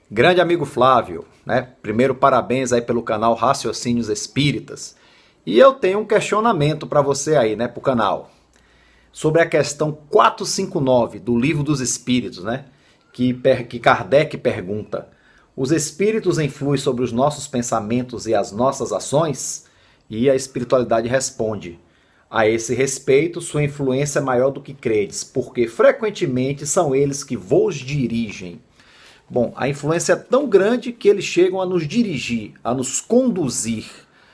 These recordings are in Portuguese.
Grande amigo Flávio, né? Primeiro, parabéns aí pelo canal Raciocínios Espíritas. E eu tenho um questionamento para você aí, né, pro canal, sobre a questão 459 do Livro dos Espíritos, né? Que Kardec pergunta: os espíritos influem sobre os nossos pensamentos e as nossas ações? E a espiritualidade responde: a esse respeito, sua influência é maior do que credes, porque frequentemente são eles que vos dirigem. Bom, a influência é tão grande que eles chegam a nos dirigir, a nos conduzir,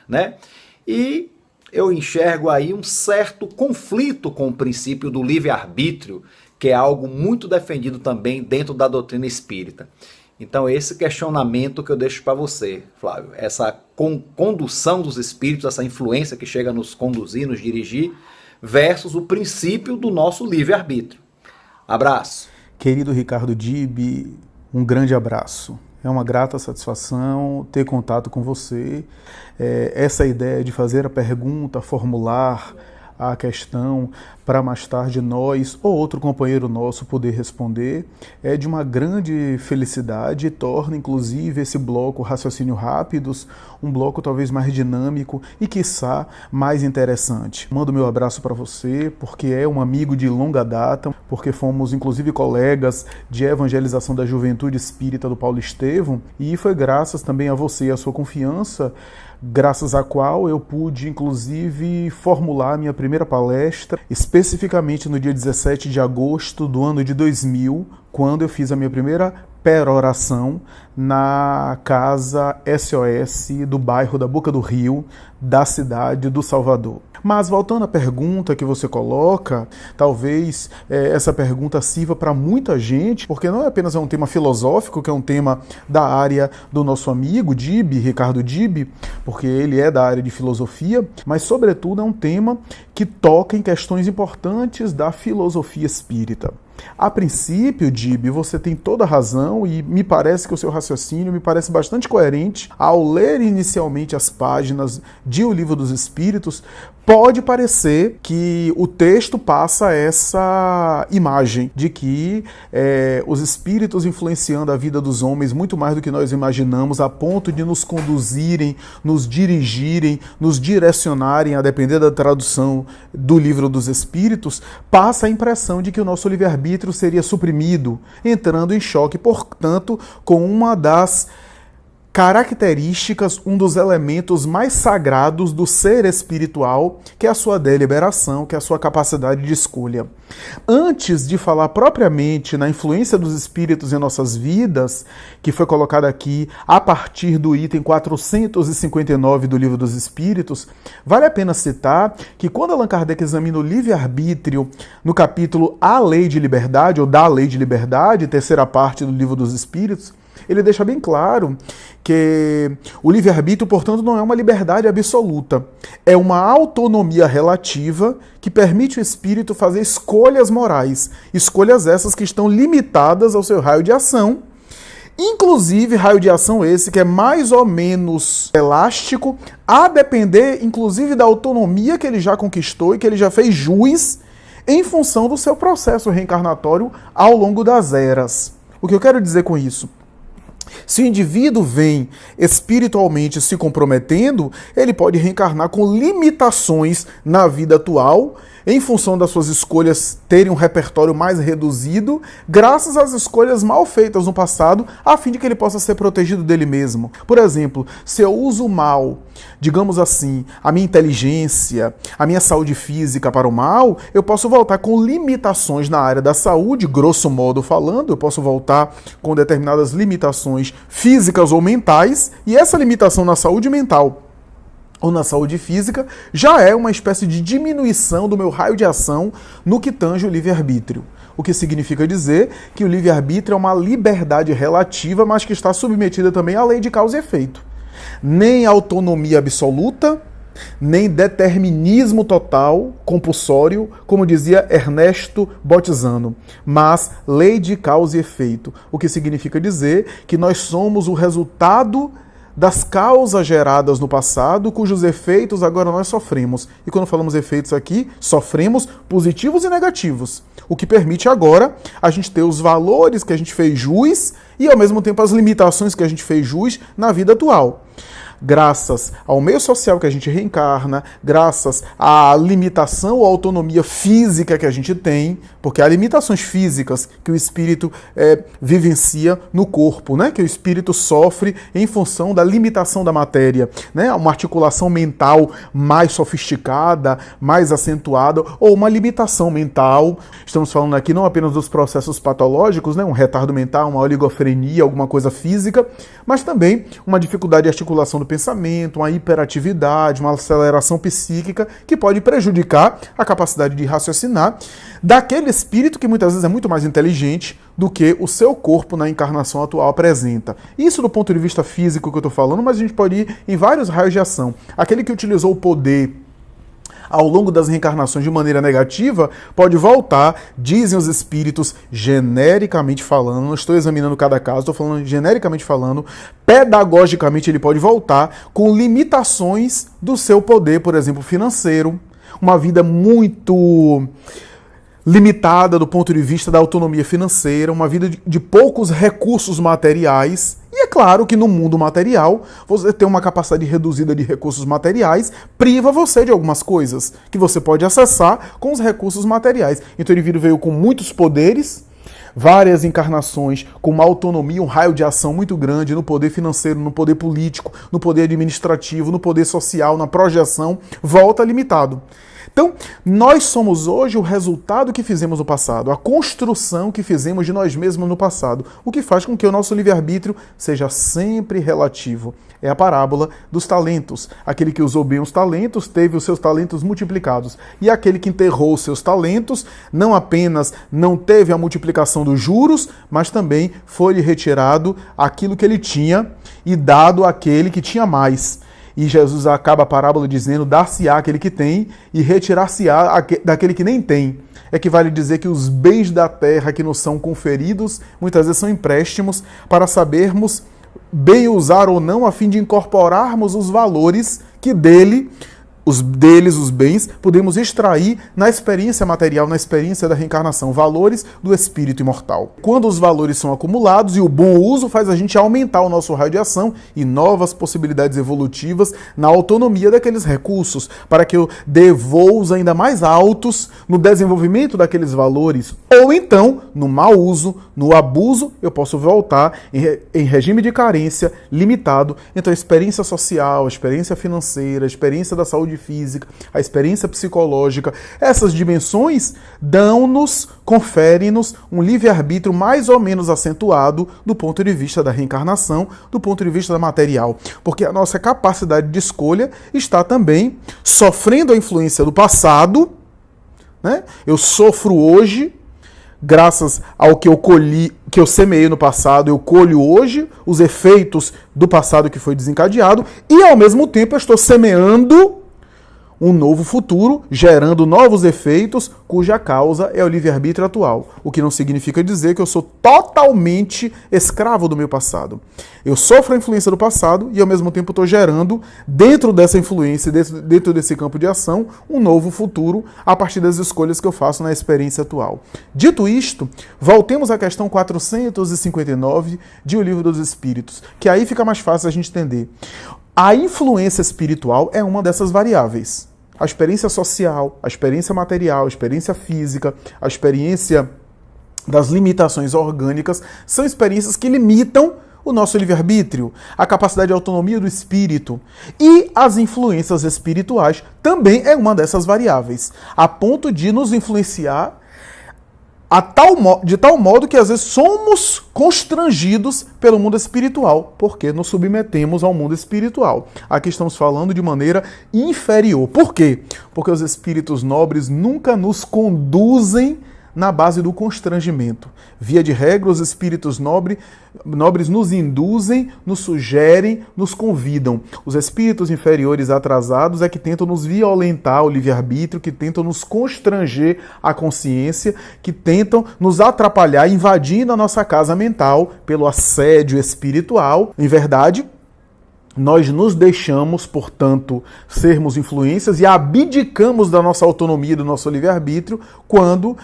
né? E eu enxergo aí um certo conflito com o princípio do livre-arbítrio, que é algo muito defendido também dentro da doutrina espírita. Então, esse questionamento que eu deixo para você, Flávio, essa condução dos espíritos, essa influência que chega a nos conduzir, nos dirigir, versus o princípio do nosso livre-arbítrio. Abraço. Querido Ricardo Dib, um grande abraço. É uma grata satisfação ter contato com você. Essa ideia de fazer a pergunta, formular a questão para mais tarde nós ou outro companheiro nosso poder responder é de uma grande felicidade e torna inclusive esse bloco Raciocínio Rápidos um bloco talvez mais dinâmico e quiçá mais interessante. Mando meu abraço para você porque é um amigo de longa data, porque fomos inclusive colegas de evangelização da Juventude Espírita do Paulo Estevão e foi graças também a você e a sua confiança, graças à qual eu pude, inclusive, formular minha primeira palestra, especificamente no dia 17 de agosto do ano de 2000, quando eu fiz a minha primeira peroração na casa SOS do bairro da Boca do Rio, da cidade do Salvador. Mas voltando à pergunta que você coloca, talvez essa pergunta sirva para muita gente, porque não é apenas um tema filosófico, que é um tema da área do nosso amigo Dib, Ricardo Dib, porque ele é da área de filosofia, mas sobretudo é um tema que toca em questões importantes da filosofia espírita. A princípio, Dib, você tem toda a razão e me parece que o seu raciocínio me parece bastante coerente. Ao ler inicialmente as páginas de O Livro dos Espíritos, pode parecer que o texto passa essa imagem de que os espíritos influenciando a vida dos homens muito mais do que nós imaginamos, a ponto de nos conduzirem, nos dirigirem, nos direcionarem, a depender da tradução do Livro dos Espíritos, passa a impressão de que o nosso livre-arbítrio seria suprimido, entrando em choque, portanto, com uma das características, um dos elementos mais sagrados do ser espiritual, que é a sua deliberação, que é a sua capacidade de escolha. Antes de falar propriamente na influência dos espíritos em nossas vidas, que foi colocada aqui a partir do item 459 do Livro dos Espíritos, vale a pena citar que quando Allan Kardec examina o livre-arbítrio no capítulo A Lei de Liberdade, ou da Lei de Liberdade, terceira parte do Livro dos Espíritos, ele deixa bem claro que o livre-arbítrio, portanto, não é uma liberdade absoluta. É uma autonomia relativa que permite ao espírito fazer escolhas morais. Escolhas essas que estão limitadas ao seu raio de ação. Inclusive, raio de ação esse que é mais ou menos elástico, a depender, inclusive, da autonomia que ele já conquistou e que ele já fez jus em função do seu processo reencarnatório ao longo das eras. O que eu quero dizer com isso? Se o indivíduo vem espiritualmente se comprometendo, ele pode reencarnar com limitações na vida atual, em função das suas escolhas terem um repertório mais reduzido, graças às escolhas mal feitas no passado, a fim de que ele possa ser protegido dele mesmo. Por exemplo, se eu uso mal, digamos assim, a minha inteligência, a minha saúde física para o mal, eu posso voltar com limitações na área da saúde, grosso modo falando, eu posso voltar com determinadas limitações físicas ou mentais, e essa limitação na saúde mental ou na saúde física, já é uma espécie de diminuição do meu raio de ação no que tange o livre-arbítrio. O que significa dizer que o livre-arbítrio é uma liberdade relativa, mas que está submetida também à lei de causa e efeito. Nem autonomia absoluta, nem determinismo total, compulsório, como dizia Ernesto Botizano, mas lei de causa e efeito. O que significa dizer que nós somos o resultado das causas geradas no passado, cujos efeitos agora nós sofremos. E quando falamos efeitos aqui, sofremos positivos e negativos. O que permite agora a gente ter os valores que a gente fez jus e ao mesmo tempo as limitações que a gente fez jus na vida atual. Graças ao meio social que a gente reencarna, graças à limitação ou autonomia física que a gente tem, porque há limitações físicas que o espírito vivencia no corpo, né? Que o espírito sofre em função da limitação da matéria, né? Uma articulação mental mais sofisticada, mais acentuada, ou uma limitação mental. Estamos falando aqui não apenas dos processos patológicos, né? Um retardo mental, uma oligofrenia, alguma coisa física, mas também uma dificuldade de articulação do pensamento, uma hiperatividade, uma aceleração psíquica que pode prejudicar a capacidade de raciocinar daquele espírito que muitas vezes é muito mais inteligente do que o seu corpo na encarnação atual apresenta. Isso do ponto de vista físico que eu estou falando, mas a gente pode ir em vários raios de ação. Aquele que utilizou o poder ao longo das reencarnações de maneira negativa, pode voltar, dizem os espíritos, genericamente falando, não estou examinando cada caso, estou falando genericamente falando, pedagogicamente ele pode voltar com limitações do seu poder, por exemplo, financeiro, uma vida muito limitada do ponto de vista da autonomia financeira, uma vida de poucos recursos materiais. E é claro que no mundo material, você ter uma capacidade reduzida de recursos materiais priva você de algumas coisas que você pode acessar com os recursos materiais. Então o indivíduo veio com muitos poderes, várias encarnações, com uma autonomia, um raio de ação muito grande no poder financeiro, no poder político, no poder administrativo, no poder social, na projeção, volta limitado. Então, nós somos hoje o resultado que fizemos no passado, a construção que fizemos de nós mesmos no passado, o que faz com que o nosso livre-arbítrio seja sempre relativo. É a parábola dos talentos. Aquele que usou bem os talentos teve os seus talentos multiplicados. E aquele que enterrou os seus talentos não apenas não teve a multiplicação dos juros, mas também foi-lhe retirado aquilo que ele tinha e dado àquele que tinha mais. E Jesus acaba a parábola dizendo, dar-se-á aquele que tem e retirar-se-á daquele que nem tem. Equivale dizer que os bens da terra que nos são conferidos, muitas vezes são empréstimos para sabermos bem usar ou não, a fim de incorporarmos os valores que os bens, podemos extrair na experiência material, na experiência da reencarnação, valores do espírito imortal. Quando os valores são acumulados e o bom uso faz a gente aumentar o nosso raio de ação e novas possibilidades evolutivas na autonomia daqueles recursos, para que eu dê voos ainda mais altos no desenvolvimento daqueles valores, ou então, no mau uso, no abuso, eu posso voltar em regime de carência limitado. Então a experiência social, a experiência financeira, a experiência da saúde física, a experiência psicológica, essas dimensões dão-nos, conferem-nos um livre-arbítrio mais ou menos acentuado do ponto de vista da reencarnação, do ponto de vista da material, porque a nossa capacidade de escolha está também sofrendo a influência do passado, né? Eu sofro hoje, graças ao que eu colhi, que eu semeei no passado, eu colho hoje os efeitos do passado que foi desencadeado e, ao mesmo tempo, eu estou semeando um novo futuro, gerando novos efeitos, cuja causa é o livre-arbítrio atual. O que não significa dizer que eu sou totalmente escravo do meu passado. Eu sofro a influência do passado e, ao mesmo tempo, estou gerando, dentro dessa influência, dentro desse campo de ação, um novo futuro a partir das escolhas que eu faço na experiência atual. Dito isto, voltemos à questão 459 de O Livro dos Espíritos, que aí fica mais fácil a gente entender. A influência espiritual é uma dessas variáveis. A experiência social, a experiência material, a experiência física, a experiência das limitações orgânicas são experiências que limitam o nosso livre-arbítrio, a capacidade de autonomia do espírito. E as influências espirituais também é uma dessas variáveis, a ponto de nos influenciar de tal modo que às vezes somos constrangidos pelo mundo espiritual, porque nos submetemos ao mundo espiritual. Aqui estamos falando de maneira inferior. Por quê? Porque os espíritos nobres nunca nos conduzem na base do constrangimento. Via de regra, os espíritos nobres nos induzem, nos sugerem, nos convidam. Os espíritos inferiores atrasados é que tentam nos violentar o livre-arbítrio, que tentam nos constranger a consciência, que tentam nos atrapalhar, invadindo a nossa casa mental pelo assédio espiritual. Em verdade, nós nos deixamos, portanto, sermos influências e abdicamos da nossa autonomia, do nosso livre-arbítrio, quando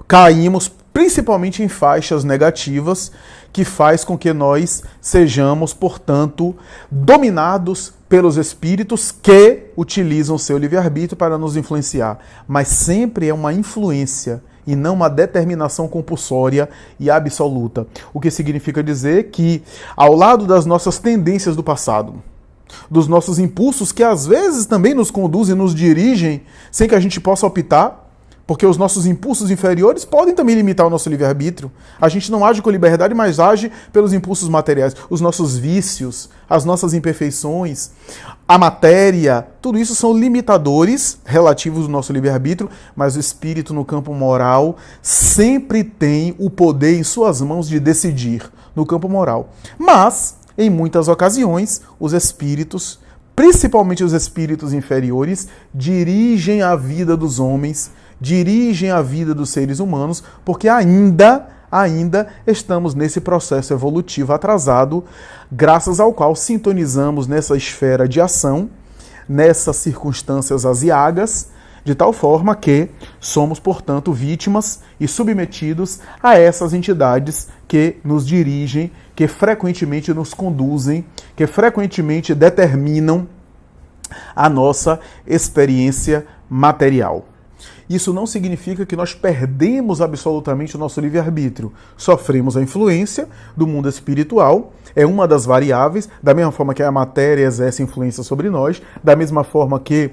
caímos principalmente em faixas negativas, que faz com que nós sejamos, portanto, dominados pelos espíritos que utilizam seu livre-arbítrio para nos influenciar. Mas sempre é uma influência e não uma determinação compulsória e absoluta. O que significa dizer que, ao lado das nossas tendências do passado, dos nossos impulsos que às vezes também nos conduzem, nos dirigem, sem que a gente possa optar, porque os nossos impulsos inferiores podem também limitar o nosso livre-arbítrio. A gente não age com liberdade, mas age pelos impulsos materiais. Os nossos vícios, as nossas imperfeições, a matéria, tudo isso são limitadores relativos do nosso livre-arbítrio, mas o espírito no campo moral sempre tem o poder em suas mãos de decidir no campo moral. Mas, em muitas ocasiões, os espíritos, principalmente os espíritos inferiores, dirigem a vida dos homens, dirigem a vida dos seres humanos, porque ainda estamos nesse processo evolutivo atrasado, graças ao qual sintonizamos nessa esfera de ação, nessas circunstâncias aziagas, de tal forma que somos, portanto, vítimas e submetidos a essas entidades que nos dirigem, que frequentemente nos conduzem, que frequentemente determinam a nossa experiência material. Isso não significa que nós perdemos absolutamente o nosso livre-arbítrio. Sofremos a influência do mundo espiritual, é uma das variáveis, da mesma forma que a matéria exerce influência sobre nós, da mesma forma que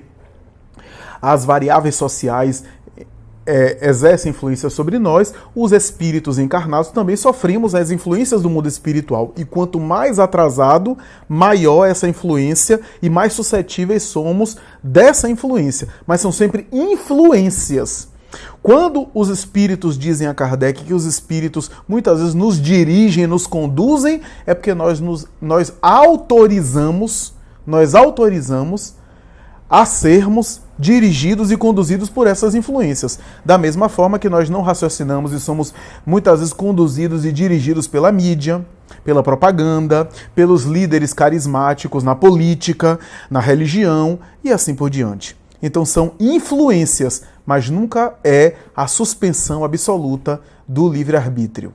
as variáveis sociais exercem influência sobre nós, os espíritos encarnados também sofremos as influências do mundo espiritual. E quanto mais atrasado, maior essa influência e mais suscetíveis somos dessa influência. Mas são sempre influências. Quando os espíritos dizem a Kardec que os espíritos muitas vezes nos dirigem, nos conduzem, é porque nós autorizamos a sermos dirigidos e conduzidos por essas influências. Da mesma forma que nós não raciocinamos e somos muitas vezes conduzidos e dirigidos pela mídia, pela propaganda, pelos líderes carismáticos na política, na religião e assim por diante. Então são influências, mas nunca é a suspensão absoluta do livre-arbítrio.